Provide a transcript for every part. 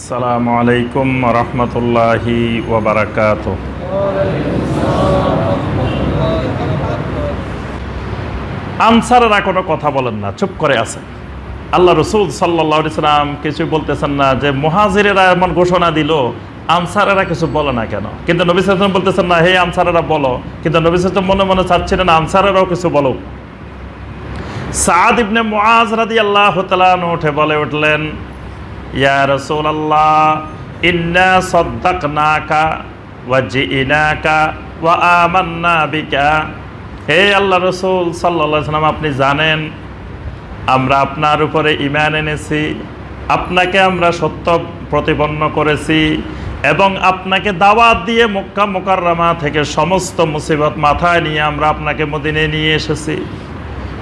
আসসালামু আলাইকুম রহমতুল্লাহি ওয়া বারাকাতুহু। আনসাররা কোনো কথা বলেন না, চুপ করে আছে। আল্লাহ রসুল সাল্লাল্লাহু আলাইহি সাল্লাম কিছু বলতেছেন না যে মুহাজিরেরা এমন ঘোষণা দিল, আনসারেরা কিছু বলে না কেন? কিন্তু নবী সাল্লাল্লাহু আলাইহি ওয়াসাল্লাম বলতেছেন না, হে আনসারেরা বলো। কিন্তু নবী সাল্লাল্লাহু আলাইহি ওয়াসাল্লাম মনে মনে চাচ্ছিলেন আনসারেরাও কিছু বলো। সাদ ইবনে মুআজ রাদিয়াল্লাহু তাআলা আনহু উঠে বলে উঠলেন, ইয়া রাসূলুল্লাহ, ইন্না সাদ্দাকনাকা ওয়া জিইনাকা ওয়া আমান্না বিকা। হে আল্লাহ রসুল সাল্লাল্লাহু আলাইহি ওয়াসাল্লাম, আপনি জানেন আমরা আপনার উপরে ঈমান এনেছি, আপনাকে আমরা সত্য প্রতিপন্ন করেছি এবং আপনাকে দাওয়াত দিয়ে মক্কা মুকাররমা থেকে সমস্ত মুসিবত মাথায় নিয়ে আমরা আপনাকে মদিনায় নিয়ে এসেছি।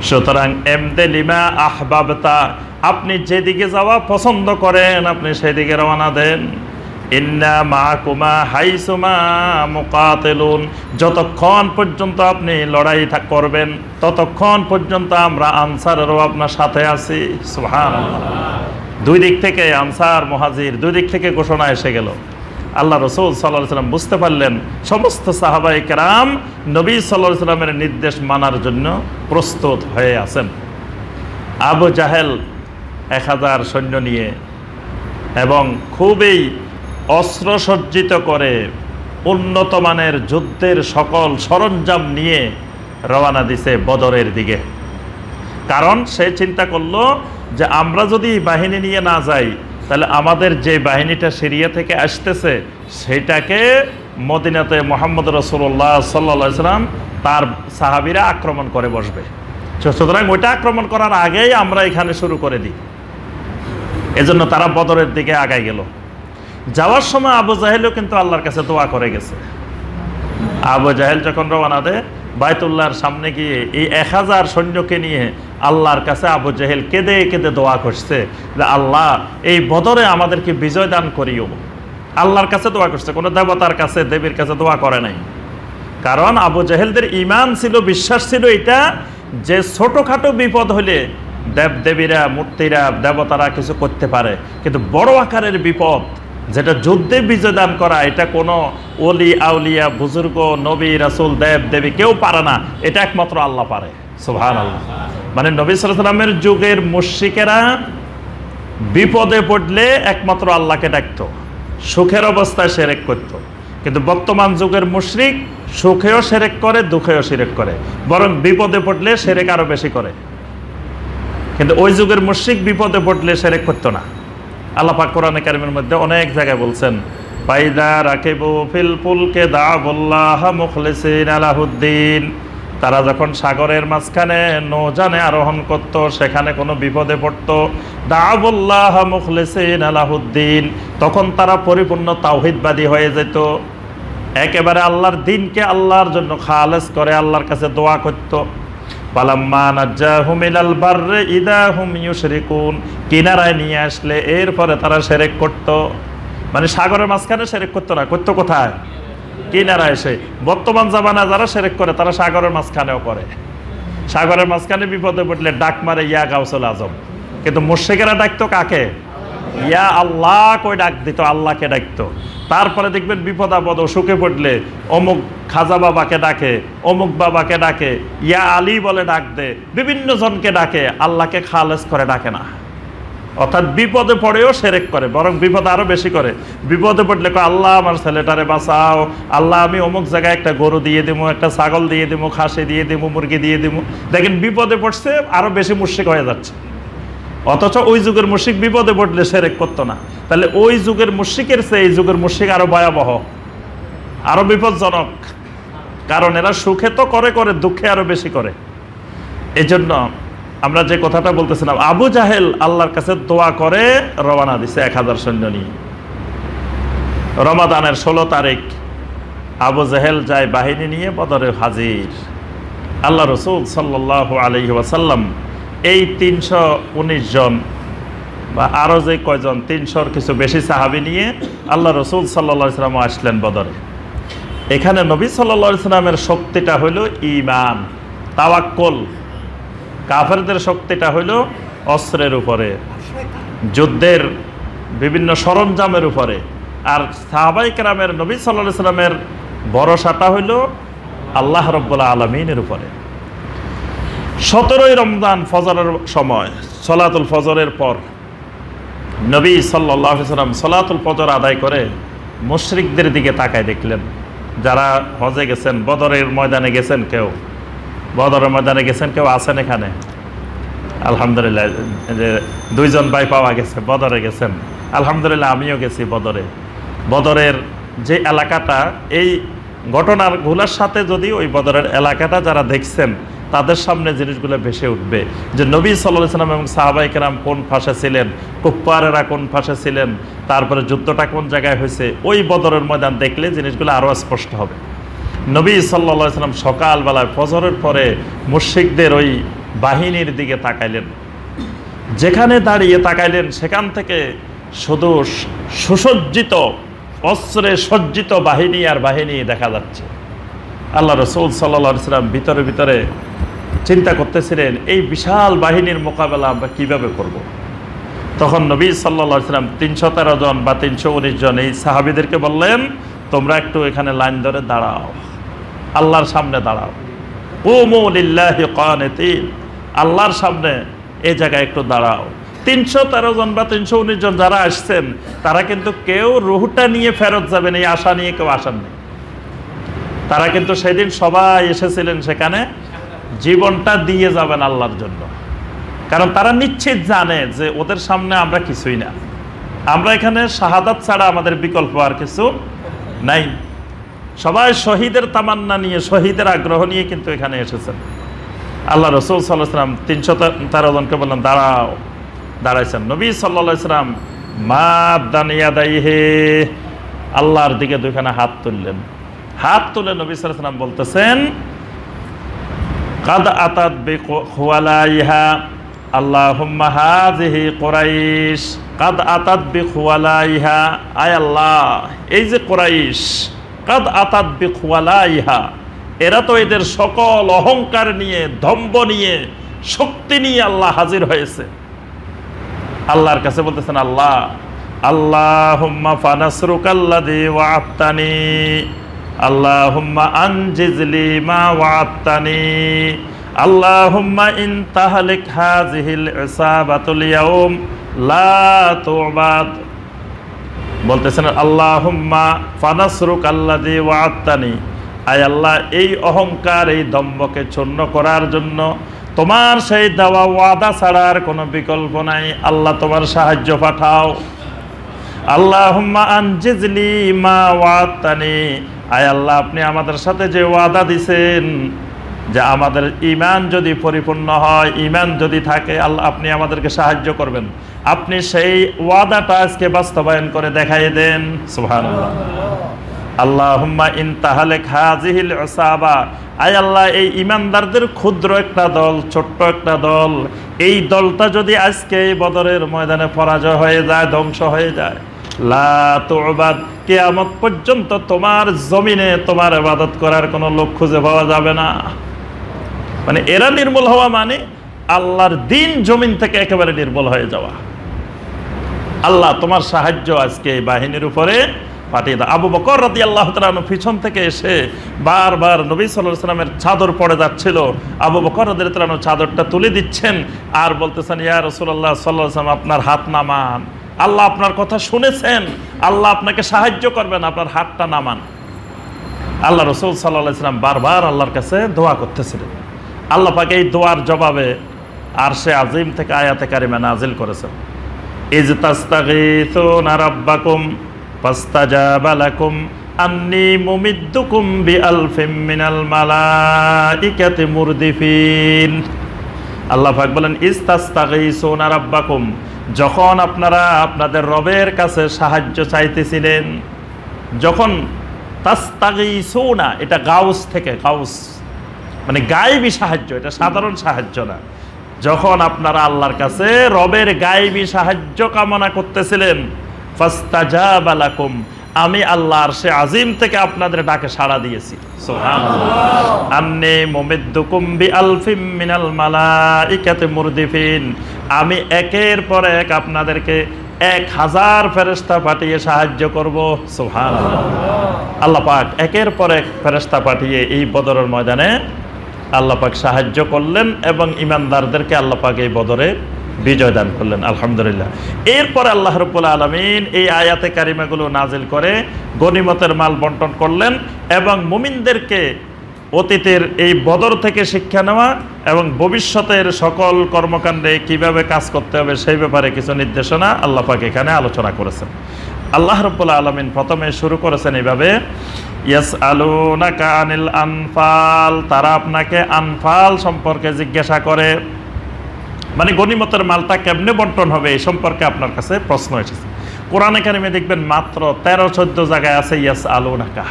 সুতরাং এমদে লিমা আহবাবতা, আপনি যেদিকে যাওয়া পছন্দ করেন আপনি সেদিকে রওনা দেন। ইন্না মাকুমা হাইসুমা মুকাতিলুন, যতক্ষণ পর্যন্ত আপনি লড়াই করবেন ততক্ষণ পর্যন্ত আমরা আনসারেরও আপনার সাথে আছি। সুবহানাল্লাহ। দুই দিক থেকে আনসার মুহাজির দুই দিক থেকে ঘোষণা এসে গেল। আল্লাহ রসুল সাল্লাল্লাহু আলাইহি সাল্লাম বুঝতে পারলেন সমস্ত সাহাবায়ে কেরাম নবী সাল্লাল্লাহু আলাইহি সাল্লামের নির্দেশ মানার জন্য প্রস্তুত হয়ে আছেন। আবু জাহেল 1000 সৈন্য নিয়ে এবং খুবই অস্ত্রসজ্জিত করে উন্নত মানের যুদ্ধের সকল সরঞ্জাম নিয়ে রওনা দিছে বদরের দিকে। কারণ সে চিন্তা করলো যে আমরা যদি বাহিনী নিয়ে না যাই তাহলে আমাদের যে বাহিনীটা সিরিয়া থেকে আসতেছে সেটাকে মদিনাতে মুহাম্মদ রাসূলুল্লাহ সাল্লাল্লাহু আলাইহি সাল্লাম তার সাহাবীরা আক্রমণ করে বসবে। সুতরাং ওইটা আক্রমণ করার আগেই আমরা এখানে শুরু করে দিই। এজন্য তারা বদরের দিকে আগায় গেল। যাওয়ার সময় আবু জাহেলও কিন্তু আল্লাহর কাছে দোয়া করে গেছে। আবু জাহেল যখন রওনা দেয় বাইতুল্লাহর সামনে গিয়ে এই 1000 সৈন্যকে নিয়ে আল্লাহর কাছে আবু জাহেল কেঁদে কেঁদে দোয়া করছে যে আল্লাহ এই বদরে আমাদেরকে বিজয় দান করিও। আল্লাহর কাছে দোয়া করছে, কোনো দেবতার কাছে দেবীর কাছে দোয়া করে নাই। কারণ আবু জাহেলদের ঈমান ছিল, বিশ্বাস ছিল এটা যে ছোটখাটো বিপদ হলে দেবদেবীরা মূর্তিরা দেবতারা কিছু করতে পারে, কিন্তু বড় আকারের বিপদ যেটা যুদ্ধে বিজয় দান করা এটা কোনো ওলি আউলিয়া বুজুর্গ নবী রাসূল দেব দেবী কেউ পারে না, এটা একমাত্র আল্লাহ পারে। সুবহানাল্লাহ। মানে নবী সাল্লাল্লাহু আলাইহি ওয়াসাল্লামের যুগের মুশরিকেরা বিপদে পড়লে একমাত্র আল্লাহকে ডাকতো, সুখের অবস্থায় শিরক করত। কিন্তু বর্তমান যুগের মুশরিক সুখেও শিরক করে দুঃখেও শিরক করে, বরং বিপদে পড়লে শিরক আরো বেশি করে। কিন্তু ওই যুগের মুশরিক বিপদে পড়লে শিরক করতো না। আল্লাহ পাক কোরআনে কারীমের মধ্যে অনেক জায়গায় বলছেন, ফাইদা রাকিবু ফিল ফুলকে দাআবুল্লাহ মুখলিসিনা লাহুদ্দিন। তারা যখন সাগরের মাঝখানে নৌযানে আরোহণ করত, সেখানে কোনো বিপদে পড়তো, দাআবুল্লাহ মুখলিসিনা লাহুদ্দিন, তখন তারা পরিপূর্ণ তাওহীদবাদী হয়ে যেত, একেবারে আল্লাহর দ্বীনকে আল্লাহর জন্য খালেস করে আল্লাহর কাছে দোয়া করত। পালাম্মা নাজ্জাহুম ইলাল বাররি ইদা হুম ইউশরিকুন, কিনারায় নিয়ে আসলে এরপরে তারা শিরক করত। মানে সাগরের মাঝখানে শিরক করতো না, করতো কোথায়? কিনারায় এসে। বর্তমান জামানায় যারা শিরক করে তারা সাগরের মাঝখানেও করে। সাগরের মাঝখানে বিপদে পড়লে ডাক মারে ইয়া গাউসুল আজম, কিন্তু মুশরিকেরা ডাকতো কাকে? ইয়া আল্লাহ কই ডাক দিত, আল্লাহকে ডাকতো। তারপরে দেখবেন বিপদ আপদ অসুখে পড়লে অমুক খাজা বাবাকে ডাকে, অমুক বাবাকে ডাকে, ইয়া আলী বলে ডাক দে, বিভিন্ন জনকে ডাকে, আল্লাহকে খালেস করে ডাকে না। অর্থাৎ বিপদে পড়েও শিরক করে, বরং বিপদ আরো বেশি করে। বিপদে পড়লে কয় আল্লাহ আমার ছেলেটারে বাঁচাও, আল্লাহ আমি অমুক জায়গায় একটা গরু দিয়ে দিব, একটা ছাগল দিয়ে দিব, খাসি দিয়ে দিব, মুরগি দিয়ে দিব। দেখেন বিপদে পড়ছে আরো বেশি মুশরিক হয়ে যাচ্ছে। অথচ ওই যুগের মুশরিক বিপদে পড়লে শিরক করতো না। তাহলে ওই যুগের মুশরিকের চেয়ে এই যুগের মুশরিক আরো ভয়াবহ, আরো বিপজ্জনক। কারণ এরা সুখে তো করে করে, দুঃখে আরো বেশি করে। এই জন্য আমরা যে কথাটা বলতেছিলাম, আবু জাহেল আল্লাহর কাছে দোয়া করে রওনা দিছে 1000 সৈন্য নিয়ে। রমাদানের 16 তারিখ আবু জাহেল যায় বাহিনী নিয়ে বদরে হাজির। আল্লাহ রসুল সাল্লাল্লাহু আলাইহি ওয়াসাল্লাম এই 319 জন বা আরো যে কয়জন 300-র কিছু বেশি সাহাবী নিয়ে আল্লাহ রসুল সাল্লাল্লাহু আলাইহি ওয়াসাল্লাম আসলেন বদরে। এখানে নবী সাল্লাল্লাহু আলাইহি ওয়াসাল্লামের শক্তিটা হলো ঈমান, তাওয়াক্কুল। কাফেরদের শক্তিটা হলো অস্ত্রের উপরে, যুদ্ধের বিভিন্ন সরঞ্জামের উপরে। আর সাহাবায়ে কেরামের নবী সাল্লাল্লাহু আলাইহি সাল্লামের ভরসাটা হইল আল্লাহ রাব্বুল আলামিনের উপরে। 17ই রমজান ফজরের সময় সলাতুল ফজরের পর নবী সাল্লাল্লাহু আলাইহি সাল্লাম সলাতুল ফজর আদায় করে মুশরিকদের দিকে তাকায় দেখলেন, যারা হজে গেছেন, বদরের ময়দানে গেছেন, কেউ বদরের ময়দানে গেছেন, কেউ আছেন এখানে? আলহামদুলিল্লাহ, যে 2 জন ভাই পাওয়া গেছে, বদরে গেছেন। আলহামদুলিল্লাহ, আমিও গেছি বদরে। বদরের যে এলাকাটা, এই ঘটনাগুলোর সাথে যদি ওই বদরের এলাকাটা যারা দেখছেন তাদের সামনে জিনিসগুলো ভেসে উঠবে, যে নবী সাল্লাল্লাহু আলাইহি সাল্লাম এবং সাহাবায়ে কেরাম কোন পাশে ছিলেন, কুফফারেরা কোন পাশে ছিলেন, তারপরে যুদ্ধটা কোন জায়গায় হয়েছে। ওই বদরের ময়দান দেখলে জিনিসগুলো আরও স্পষ্ট হবে। নবী সাল্লাল্লাহু আলাইহি সাল্লাম সকালবেলায় ফজরের পরে মুশরিকদের ওই বাহিনীর দিকে তাকাইলেন। যেখানে দাঁড়িয়ে তাকাইলেন সেখান থেকে শুধু সুসজ্জিত, অস্ত্রে সজ্জিত বাহিনী আর বাহিনী দেখা যাচ্ছে। আল্লাহ রাসূল সাল্লাল্লাহু আলাইহি সাল্লাম ভিতরে ভিতরে চিন্তা করতেছিলেন, এই বিশাল বাহিনীর মোকাবেলা আমরা কিভাবে করব। তখন নবী সাল্লাল্লাহু আলাইহি সাল্লাম 313 জন বা 319 জন এই সাহাবীদেরকে বললেন, তোমরা একটু এখানে লাইন ধরে দাঁড়াও, আল্লাহর সামনে দাঁড়াও। কুমু লিল্লাহি কানিতিন, আল্লাহর সামনে এই জায়গায় একটু দাঁড়াও। 313 জন বা 319 জন যারা আসছেন, তারা কিন্তু কেউ রুহটা নিয়ে ফেরত যাবেন এই আশা নিয়ে কেউ আসেননি। তারা কিন্তু সেদিন সবাই এসেছিলেন সেখানে জীবনটা দিয়ে যাবেন আল্লাহর জন্য। কারণ তারা নিশ্চিত জানে যে ওদের সামনে আমরা কিছুই না, আমরা এখানে শাহাদাত ছাড়া আমাদের বিকল্প আর কিছু নাই। সবাই শহীদের তামান্না নিয়ে, শহীদের আগ্রহ নিয়ে কিন্তু এখানে এসেছেন। আল্লাহ রাসূল সাল্লাল্লাহু আলাইহি সাল্লাম 313 জনকে বললেন, দাঁড়াও। দাঁড়াইছেন। নবী সাল্লাল্লাহু আলাইহি সাল্লাম মাদ্দান ইয়াদাইহি, আল্লাহর দিকে দুইখানা হাত তুললেন। হাত তুলে নবী সাল্লাল্লাহু আলাইহি সাল্লাম বলতেছেন, কাদ আতাত বিখওয়ালাইহা আল্লাহুম্মা হাযিহি কুরাইশ, কাদ আতাত বিখওয়ালাইহা, আয় আল্লাহ, এই যে কুরাইশ, কাদ আতাত বিখওয়ালাইহা, এরা তো এদের সকল অহংকার নিয়ে, দম্ভ নিয়ে, শক্তি নিয়ে আল্লাহ হাজির হয়েছে। আল্লাহর কাছে বলতেছেন, আল্লাহ, আল্লাহুম্মা ফানাসরুকাল্লাযী ওয়া'আদতানি, আল্লাহুম্মা আনজিজলি মা ওয়া'আদতানি, আল্লাহুম্মা ইন তাহলিক হাযিহিল ইসাবাতুল ইয়াউম লা তু'বাদ। বলতেছেন, আল্লাহুম্মা ফানাসরুকাল্লাযী ওয়া'আদতানি, আয় আল্লাহ, এই অহংকার, এই দম্ভকে চূর্ণ করার জন্য তোমার সেই দেওয়া ওয়াদা ছাড়ার কোনো বিকল্প নাই। আল্লাহ, তোমার সাহায্য পাঠাও। আল্লাহুম্মা আনজিজলি মা ওয়া'আদতানি, আয় আল্লাহ, আপনি আমাদের সাথে যে ওয়াদা দিছেন যে আমাদের ঈমান যদি পরিপূর্ণ হয়, ঈমান যদি থাকে, আল্লাহ আপনি আমাদেরকে সাহায্য করবেন। আপনি সেই ওয়াদাটা আজকে বাস্তবায়ন করে দেখাই দেন। সুবহানাল্লাহ। আল্লাহুম্মা ইন তাহলিক হাযিহিল ইসাবা, আয় আল্লাহ, এই ঈমানদারদের ক্ষুদ্র একটা দল, ছোট্ট একটা দল, এই দলটা যদি আজকে এই বদরের ময়দানে পরাজয় হয়ে যায়, ধ্বংস হয়ে যায়, লা তু'বাদ, কিয়ামত পর্যন্ত তোমার জমিনে তোমার ইবাদত করার কোনো লোক খুঁজে পাওয়া যাবে না। মানে এরা নির্মূল হওয়া মানে আল্লাহর দ্বীন জমিন থেকে একেবারে নির্মূল হয়ে যাওয়া। আল্লাহ, তোমার সাহায্য আজকে এই বাহিনীর উপরে পাঠিয়ে দাও। আবু বকর রাদিয়াল্লাহু তাআলা আনহু পিছন থেকে এসে বারবার নবী সাল্লাল্লাহু আলাইহি ওয়াসাল্লামের চাদর পড়ে যাচ্ছিল। আবু বকর রাদিয়াল্লাহু তাআলা আনহু চাদরটা তুলে দিচ্ছেন আর বলতেছেন, ইয়া রাসূলুল্লাহ সাল্লাল্লাহু আলাইহি ওয়াসাল্লাম, আপনার হাত নামান, আল্লাহ আপনার কথা শুনেছেন, আল্লাহ আপনাকে সাহায্য করবেন, আপনার হাতটা নামান। আল্লাহ রাসূল সাল্লাল্লাহু আলাইহি ওয়াসাল্লাম বারবার আল্লাহর কাছে দোয়া করতেছিলেন। আল্লাহ পাক এই দোয়ার জবাবে আরশে আজিম থেকে আয়াতে কারিমা নাজিল করেছেন, ইজ তাস্তাগীসুনা রাব্বাকুম ফাস্তাজাবা লাকুম আন্নী মুমিদ্দুকুম বিআলফিম মিনাল মালাইকাতি মুরদিফিন। আল্লাহ পাক বলেন, ইজ তাস্তাগীসুনা রাব্বাকুম, যখন আপনারা আপনাদের রবের কাছে সাহায্য চাইতেছিলেন। যখন তাস্তাগীসুনা, এটা গাউস থেকে, গাউস মানে গায়েবী সাহায্য, এটা সাধারণ সাহায্য না। যখন আপনারা আল্লাহর কাছে রবের গায়েবী সাহায্য কামনা করতেছিলেন, ফাস্তাজাবা লাকুম, আমি আল্লাহ আরশে আজিম থেকে আপনাদের ডাকে সাড়া দিয়েছি। সুবহানাল্লাহ। আন্নী মুমিদ্দুকুম বিআলফিম মিনাল মালাইকাতি মুরদিফিন, আমি একের পর এক আপনাদেরকে 1000 ফেরেশতা পাঠিয়ে সাহায্য করব। সুবহানাল্লাহ। আল্লাহ পাক একের পর এক ফেরেশতা পাঠিয়ে এই বদরের ময়দানে আল্লাহ পাক সাহায্য করলেন এবং ঈমানদারদেরকে আল্লাহ পাক এই বদরে বিজয় দান করলেন। আলহামদুলিল্লাহ। এরপরে আল্লাহ রাব্বুল আলামিন এই আয়াতে কারিমাগুলো নাজিল করে গনিমতের মাল বন্টন করলেন এবং মুমিনদেরকে অতীতের এই বদর থেকে শিক্ষা নেওয়া এবং ভবিষ্যতের সকল কর্মকাণ্ডে কিভাবে কাজ করতে হবে সেই ব্যাপারে কিছু নির্দেশনা আল্লাহ পাক এখানে আলোচনা করেছেন। আল্লাহ রাব্বুল আলামিন প্রথমে শুরু করেছেন এইভাবে, ইয়াসআলুনাকা আনিল আনফাল, তারা আপনাকে আনফাল সম্পর্কে জিজ্ঞাসা করে, মানে গনিমতের মালটা কেমনে বন্টন হবে এই সম্পর্কে আপনার কাছে প্রশ্ন এসেছে। কোরআনে কারিমে দেখবেন মাত্র 13-14 জায়গায় আছে ইয়াসআলুনাকা,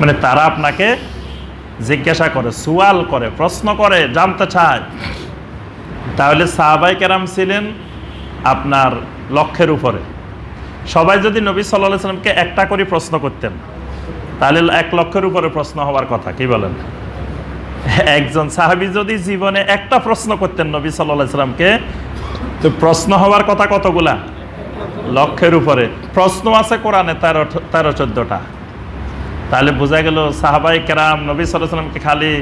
মানে তারা আপনাকে জিজ্ঞাসা করে, সুয়াল করে, প্রশ্ন করে, জানতে চায়। তাহলে সাহাবায়ে কেরাম ছিলেন আপনার লক্ষের উপরে। সবাই যদি নবী সাল্লাল্লাহু আলাইহি সাল্লামকে একটা করে প্রশ্ন করতেন তাহলে 1 লক্ষের উপরে প্রশ্ন হওয়ার কথা, কি বলেন? একজন সাহাবী যদি জীবনে একটা প্রশ্ন করতেন নবী সাল্লাল্লাহু আলাইহি সাল্লামকে, তো প্রশ্ন হওয়ার কথা কতগুলা? লক্ষের উপরে। প্রশ্ন আছে কোরআনে 13-14টা। তাহলে বোঝা গেল সাহাবায়ে কেরাম নবী সাল্লাল্লাহু আলাইহি সাল্লামকে খালি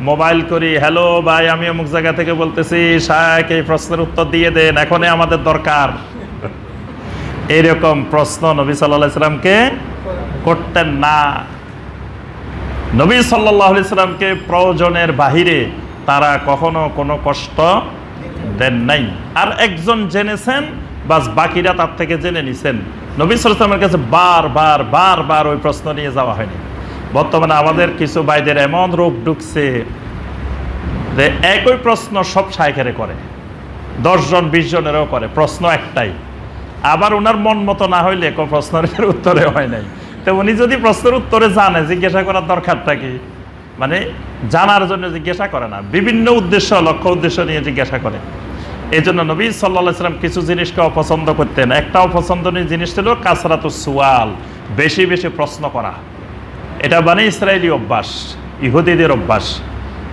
মোবাইল করি, হ্যালো ভাই আমি অমুক জায়গা থেকে বলতেছি, শায়েখ এই প্রশ্নের উত্তর দিয়ে দেন, এখনই আমাদের দরকার, এইরকম প্রশ্ন নবী সাল্লাল্লাহু আলাইহি সাল্লামকে করতেন না। নবী সাল্লাল্লাহু আলাইহি সাল্লামকে প্রয়োজনের বাহিরে তারা কখনো কোনো কষ্ট দেন নাই। আর একজন জেনেছেন, বাস বাকিরা তার থেকে জেনে নিছেন। নবী সাল্লাল্লাহু আলাইহি সাল্লামের কাছে বারবার ওই প্রশ্ন নিয়ে যাওয়া হয়নি। বর্তমানে আমাদের কিছু ভাইদের এমন রোগ ঢুকছে যে একই প্রশ্ন সব শায়েখেরে করে, 10 জন 20 জনেরও করে, প্রশ্ন একটাই। আবার ওনার মন মতো না হইলে কোনো প্রশ্নের উত্তরে হয় নাই। তো উনি যদি প্রশ্নের উত্তরে জানে, জিজ্ঞাসা করার দরকারটা কি? মানে জানার জন্য জিজ্ঞাসা করে না, বিভিন্ন উদ্দেশ্য, লক্ষ্য উদ্দেশ্য নিয়ে জিজ্ঞাসা করে। এই জন্য নবী সাল্লাল্লাহু আলাইহি সাল্লাম কিছু জিনিসকে অপছন্দ করতেন। একটা অপছন্দনীয় জিনিস ছিল কাসরাতুস সুয়াল, বেশি বেশি প্রশ্ন করা। এটা বনী ইসরাইলি অভ্যাস, ইহুদিদের অভ্যাস।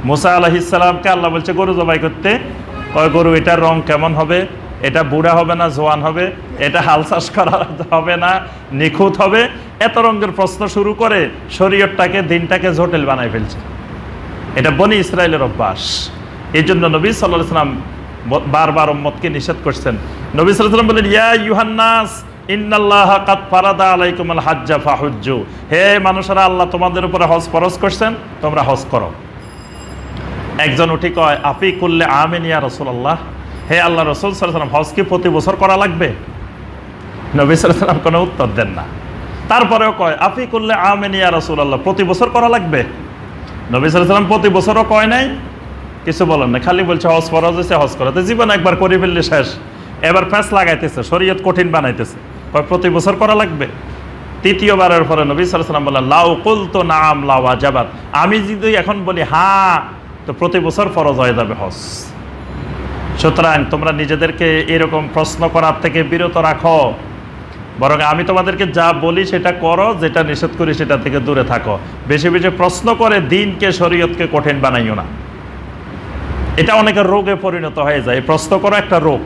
মুসা আলাইহিস সালামকে আল্লাহ বলছে গরু জবাই করতে, কয় গরু এটার রং কেমন হবে, এটা বুড়া হবে না জোয়ান হবে, এটা হাল চাষ করা হবে না নিখুঁত হবে, এত রঙের প্রশ্ন শুরু করে শরীয়তটাকে, দিনটাকে জটিল বানাই ফেলছে। এটা বনী ইসরাইলের অভ্যাস। এই জন্য নবী সাল্লাল্লাহু আলাইহি সাল্লাম বারবার উম্মতকে নিষেধ করছেন। নবী সাল্লাল্লাহু আলাইহি সাল্লাম বলেন, ইয়া ইউহান্নাস ইন্নাল্লাহা কাদ ফারাদা আলাইকুমুল হাজ্জা ফাহুজ্জু, হে মানুষেরা, আল্লাহ তোমাদের উপরে হজ ফরজ করছেন, তোমরা হজ করো। একজন উঠি কয়, আফি কুল্লি আমিন ইয়া রাসূলুল্লাহ, হে আল্লাহ রাসূল সাল্লাল্লাহু আলাইহি ওয়াসাল্লাম, হজ কি প্রতি বছর করা লাগবে? নবী সাল্লাল্লাহু আলাইহি ওয়াসাল্লাম কোনো উত্তর দেন না। তারপরেও কয়, আফি কুল্লি আমিন ইয়া রাসূলুল্লাহ, প্রতি বছর করা লাগবে? নবী সাল্লাল্লাহু আলাইহি ওয়াসাল্লাম প্রতি বছরও কয় নাই, কিছু বলেন না, খালি বলছে হজ ফরজ হয়েছে, হজ করাতে জীবন একবার করে ফেললে শেষ। এবার প্যাঁচ লাগাইতেছে, শরীয়ত কঠিন বানাইতেছে, কয় প্রতি বছর করা লাগবে। তৃতীয়বারের পরে নবী সাল্লাল্লাহু আলাইহি ওয়াসাল্লাম বললেন, লাউ কুলতু নাম লাউ ওয়াজাবাত, আমি যদি এখন বলি হ্যাঁ, তো প্রতি বছর ফরজ হয়ে যাবে হজ। সুতরাং তোমরা নিজেদেরকে এরকম প্রশ্ন করার থেকে বিরত রাখো, বরং আমি তোমাদেরকে যা বলি সেটা করো, যেটা নিষেধ করি সেটা থেকে দূরে থাকো। বেশি বেশি প্রশ্ন করে দিনকে, শরীয়তকে কঠিন বানাইও না। এটা অনেকের রোগে পরিণত হয়ে যায়। প্রশ্ন করো একটা রোগ,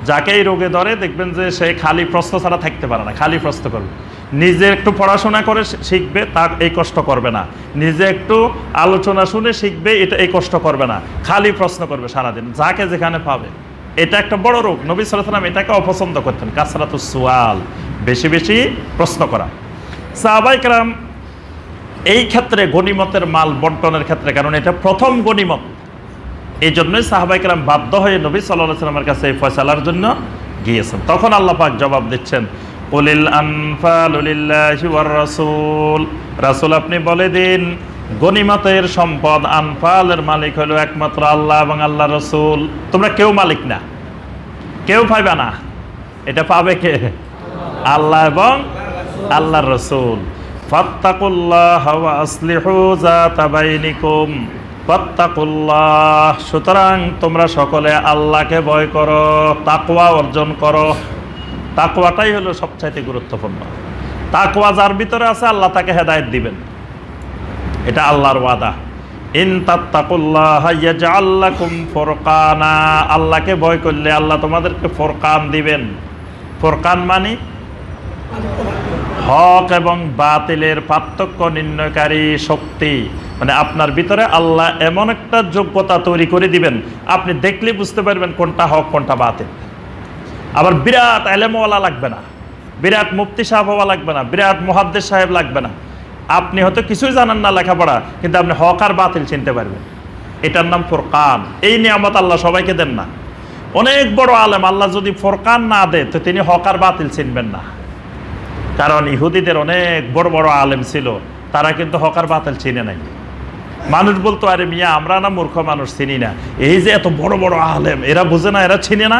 যাকে এই রোগে ধরে দেখবেন যে সে খালি প্রশ্ন ছাড়া থাকতে পারে না, খালি প্রশ্ন করবে। নিজে একটু পড়াশোনা করে শিখবে, তার এই কষ্ট করবে না। নিজে একটু আলোচনা শুনে শিখবে, এটা এই কষ্ট করবে না, খালি প্রশ্ন করবে সারাদিন, যাকে যেখানে পাবে। এটা একটা বড় রোগ। নবী সাল্লাল্লাহু আলাইহি ওয়াসাল্লাম এটাকে অপছন্দ করতেন, কাসরাতুস সুয়াল, বেশি বেশি প্রশ্ন করা। সাহাবায়ে কেরাম এই ক্ষেত্রে গনিমতের মাল বন্টনের ক্ষেত্রে, কারণ এটা প্রথম গনিমত, এই জন্যই সাহাবায়ে কেরাম বাধ্য হয়ে নবী সাল্লাল্লাহু আলাইহি ওয়াসাল্লামের কাছে এই ফয়সালার জন্য গিয়েছেন। তখন আল্লাহ পাক জবাব দিচ্ছেন, কুলিল আনফালু লিল্লাহি ওয়ার রাসূল, রাসূল আপনি বলে দিন গনিমতের সম্পদ, আনফালের মালিক হলো একমাত্র আল্লাহ এবং আল্লাহর রাসূল। তোমরা কেউ মালিক না, কেউ পাইবে না, এটা পাবে কে? আল্লাহ এবং আল্লাহর রাসূল। ফাত্তাকুল্লাহ ওয়া আসলিহু যাতা বাইনিকুম, ফাত্তাকুল্লাহ, সুতরাং তোমরা সকলে আল্লাহকে ভয় করো, তাকওয়া অর্জন করো। তাকওয়াটাই হলো সবচাইতে গুরুত্বপূর্ণ। তাকওয়া যার ভিতরে আছে আল্লাহ তাকে হেদায়েত দিবেন, এটা আল্লাহর ওয়াদা। ইন তাত্তাকুল্লাহা ইয়াজআল লাকুম ফুরকানা, আল্লাহকে ভয় করলে আল্লাহ তোমাদেরকে ফুরকান দিবেন। ফুরকান মানে হক এবং বাতিলের পার্থক্য নির্ণয়কারী শক্তি। মানে আপনার ভিতরে আল্লাহ এমন একটা যোগ্যতা তৈরি করে দিবেন, আপনি দেখলে বুঝতে পারবেন কোনটা হক কোনটা বাতিল। আবার বিরাট আলেমওয়ালা লাগবে না, বিরাট মুফতি সাহেব হওয়া লাগবে না, বিরাট মুহাদ্দিস সাহেব লাগবে না। আপনি হয়তো কিছুই জানেন না লেখাপড়া, কিন্তু আপনি হক আর বাতিল চিনতে পারবেন। এটার নাম ফুরকান। এই নিয়ামত আল্লাহ সবাইকে দেন না। অনেক বড় আলেম আল্লাহ যদি ফুরকান না দেয় তো তিনি হক আর বাতিল চিনবেন না। কারণ ইহুদিদের অনেক বড় বড় আলেম ছিল, তারা কিন্তু হক আর বাতিল চিনে নাই। মানুষ বলতো, আরে মিয়া আমরা না মূর্খ মানুষ, চিনি না। এই যে এত বড় বড় আলেম, এরা বুঝে না, এরা চিনে না।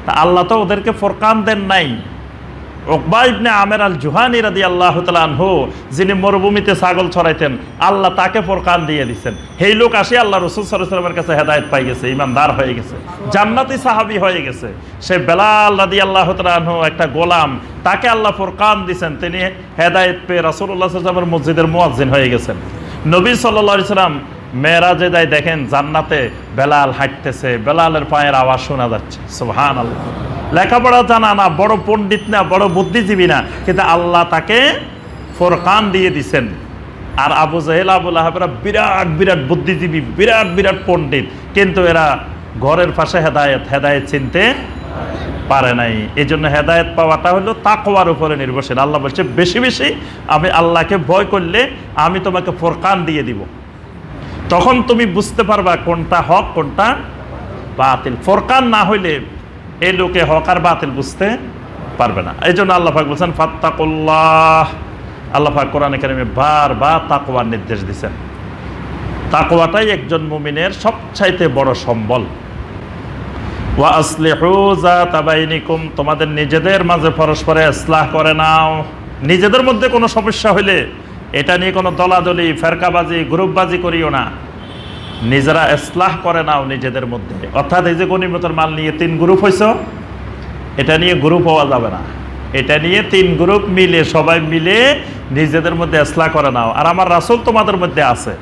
তা আল্লাহ তো ওদেরকে ফুরকান দেন নাই। উকবা ইবনে আমের আল জুহানি রাদিয়াল্লাহু তাআলা আনহু, যিনি মরুভূমিতে ছাগল ছড়াইতেন, আল্লাহ তাকে ফুরকান দিয়ে দিচ্ছেন। সেই লোক আসে আল্লাহ রাসূল সাল্লাল্লাহু আলাইহি ওয়াসাল্লামের কাছে হেদায়েত পাই গেছে, ইমানদার হয়ে গেছে, জান্নাতি সাহাবী হয়ে গেছে। সে বেলাল রাদিয়াল্লাহু তাআলা আনহু একটা গোলাম, তাকে আল্লাহ ফুরকান দিয়েছেন, তিনি হেদায়েত পেয়ে রাসূলুল্লাহ সাল্লাল্লাহু আলাইহি ওয়াসাল্লামের মসজিদের মুয়াজ্জিন হয়ে গেছেন। নবী সাল্লাল্লাহু আলাইহি ওয়াসাল্লাম মেরাজে যায়, দেখেন জান্নাতে বেলাল হাঁটতেছে, বেলালের পায়ের আওয়াজ শোনা যাচ্ছে। সুবহানাল্লাহ। লেখাপড়া জানা না, বড় পণ্ডিত না, বড় বুদ্ধিজীবী না, কিন্তু আল্লাহ তাকে ফুরকান দিয়ে দিছেন। আর আবু জাহেল আবু লাহাবরা বিরাট বিরাট বুদ্ধিজীবী, বিরাট বিরাট পণ্ডিত, কিন্তু এরা ঘরের পাশে হেদায়েত চিনতে পারে নাই। এই জন্য হেদায়েত পাওয়াটা হলো তাকওয়ার উপরে নির্ভরশীল। আল্লাহ বলছে বেশি বেশি আমি আল্লাহকে ভয় করলে আমি তোমাকে ফুরকান দিয়ে দিব, তখন তুমি বুঝতে পারবা কোনটা হক কোনটা বাতিল। ফুরকান না হইলে এই লোকে হক আর বাতিল বুঝতে পারবে না। এই জন্য আল্লাহ পাক বলছেন ফাত্তাকুল্লাহ। আল্লাহ পাক কোরআনে কারিমে বারবার তাকওয়ার নির্দেশ দিয়েছেন। তাকওয়াটাই একজন মুমিনের সবচাইতে বড় সম্বল। ওয়া আসলিহু যাতা বাইনিকুম, তোমাদের নিজেদের মাঝে পরস্পরে ইসলাহ করে নাও। নিজেদের মধ্যে কোনো সমস্যা হইলে এটা নিয়ে কোনো দলাদলি, ফেরকাবাজি, গ্রুপবাজি করিও না। নিজেরা ইসলাহ করে নাও নিজেদের মধ্যে। অর্থাৎ এই যে গনিমতের মাল নিয়ে 3 গ্রুপ হইছো, এটা নিয়ে গ্রুপ হওয়া যাবে না। এটা নিয়ে 3 গ্রুপ মিলে, সবাই মিলে নিজেদের মধ্যে ইসলাহ করে নাও। আর আমার রাসূল তোমাদের মধ্যে আছে,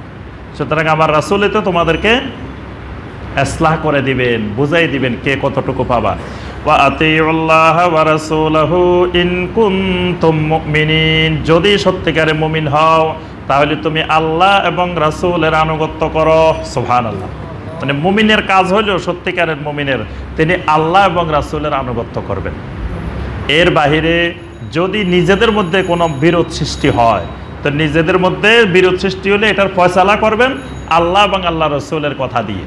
সুতরাং আমার রাসূলই তো তোমাদেরকে ইসলাহ করে দিবেন, বুঝাই দিবেন কে কতটুকু পাবা। ওয়া আতিউল্লাহ ওয়া রাসূলাহু ইন কুনতুম মুমিনিন, যদি সত্যিকারে মুমিন হও তাহলে তুমি আল্লাহ এবং রাসূলের আনুগত্য করো। সুবহানাল্লাহ। মানে মুমিনের কাজ হলো, সত্যিকারের মুমিনের তিনি আল্লাহ এবং রাসূলের আনুগত্য করবেন। এর বাহিরে যদি নিজেদের মধ্যে কোনো বিরোধ সৃষ্টি হয়, তো নিজেদের মধ্যে বিরোধ সৃষ্টি হলে এটার ফয়সালা করবেন আল্লাহ এবং আল্লাহ রাসূলের কথা দিয়ে।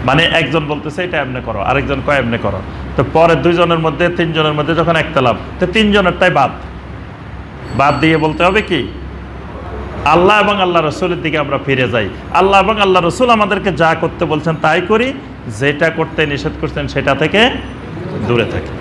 মানে একজন বলতেছে এটা এমনি করো, আরেকজন কয় এমনি করো, তো পরে 2 জনের মধ্যে 3 জনের মধ্যে যখন একতলাপ, তো 3 জনেরটাই বাদ দিয়ে বলতে হবে কি আল্লাহ এবং আল্লাহ রসুলের দিকে আমরা ফিরে যাই। আল্লাহ এবং আল্লাহ রসুল আমাদেরকে যা করতে বলছেন তাই করি, যেটা করতে নিষেধ করছেন সেটা থেকে দূরে থাকি।